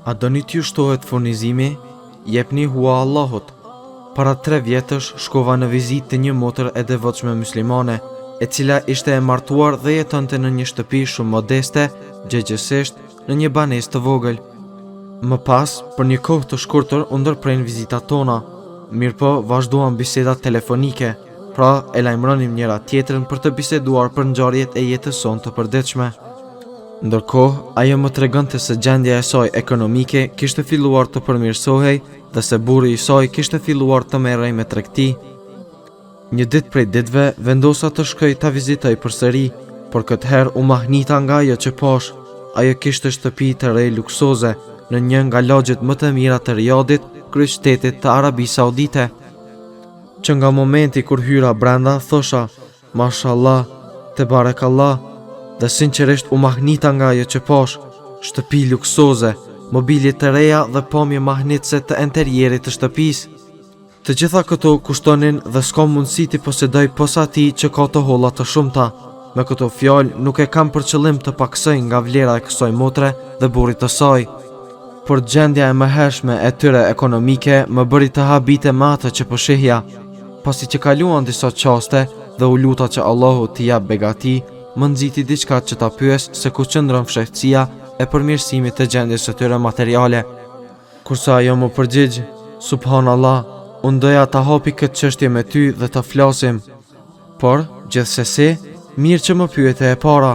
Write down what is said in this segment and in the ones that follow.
A doni t'ju shtohet furnizimi? Jepni hua Allahut. Para 3 vjetësh shkova në vizitë të një motër e devotshme muslimane, e cila ishte e martuar dhe jetonte në një shtëpi shumë modeste, gjëgjësisht në një banesë të vogël. Më pas, për një kohë të shkurtër u ndërprejnë vizitat tona, mirëpo vazhduan bisedat telefonike, pra e lajmëronim njëra tjetrën për të biseduar për ngjarjet e jetës sonë të përditshme. Ndërkohë, ajo më tregonte se gjendja e saj ekonomike kishte filluar të përmirësohej dhe se burri i saj kishte filluar të merrej me tregti. Një ditë prej ditëve vendosa të shkoj ta vizitoj përsëri, por këtë herë u mahnita nga ajo që pash. Ajo kishte shtëpi të re luksoze në një nga lagjet më të mira të Riyadit, kryeqytetit të Arabisë Saudite. Që nga momenti kur hyra brenda, thosha, mashallah, te barekallah, dhe sinqerisht u mahnita nga ajo që pash, shtëpi luksoze, mobilje të reja dhe pamje mahnitse të interierit të shtëpisë. Të gjitha këto kushtonin dhe s'ka mundësi t'i posedoj posa ati që ka të holla të shumta. Me këto fjalë nuk e kam për qëllim të paksoj nga vlera e kësaj motre dhe burrit të saj, por gjendja e mëhershme e tyre ekonomike më bëri të habite me atë që po shihja. Pasi që kaluan disa qaste dhe u luta që Allahu t'i jap begati, më nxiti diçka që ta pyes se ku qëndron fshehtësia e përmirësimit të gjendjes së tyre materiale. Kurse ajo më përgjigj, subhanallah, unë doja ta hapi këtë çështje me ty dhe të flasim. Por, gjithsesi, mirë që më pyete e para.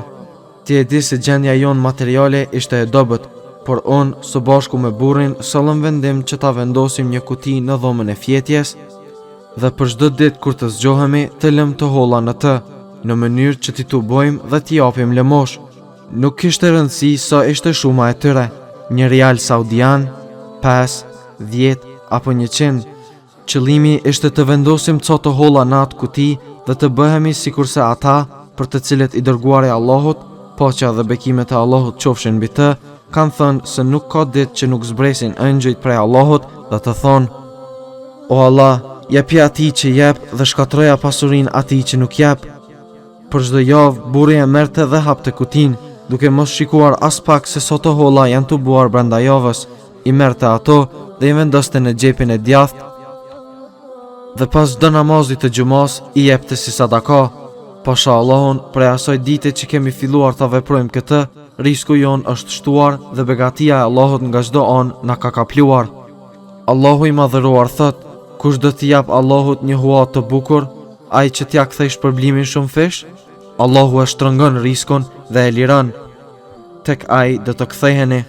Ti e di se gjendja jonë materiale ishte e dobët, por unë, së bashku me burrin, sollëm vendim që ta vendosim një kuti në dhomën e fjetjes dhe për çdo ditë kur të zgjohemi të lëm të holla në të, në mënyrë që t'i tubojmë dhe t'i japim lëmosh. Nuk kishte rëndësi sa ishte shuma e tyre, 1 rial saudian, 5, 10 apo 100. Qëllimi ishte të vendosim ca të holla në atë kuti dhe të bëhemi sikurse ata, për të cilët i dërguari Allahut, paqja dhe bekimet e Allahut qofshin mbi të, kanë thënë se nuk ka ditë që nuk zbresin ëngjëjt prej Allahut dhe të thonë: O Allah, jepi atij që jep dhe shkatroja pasurinë atij që nuk jep. Për çdo javë burri e merrte dhe hapte kutin, duke mos shikuar as pak se sa të holla janë tubuar brenda javës. I merrte ato dhe i vendoste në xhepin e djathtë dhe pas çdo namazit të xumas i jepte si sadaka. Pasha Allahun, prej asaj dite që kemi filluar ta veprojmë këtë, risku jon është shtuar dhe begatia e Allahut nga çdo anë na ka kapluar. Allahu i madhëruar thot: kush do t'i jap Allahut një hua të bukur, ai që t'ja kthej shpërblimin shumë fish, Allahu e shtrëngon riskun dhe e liron. Tek ai do të ktheheni.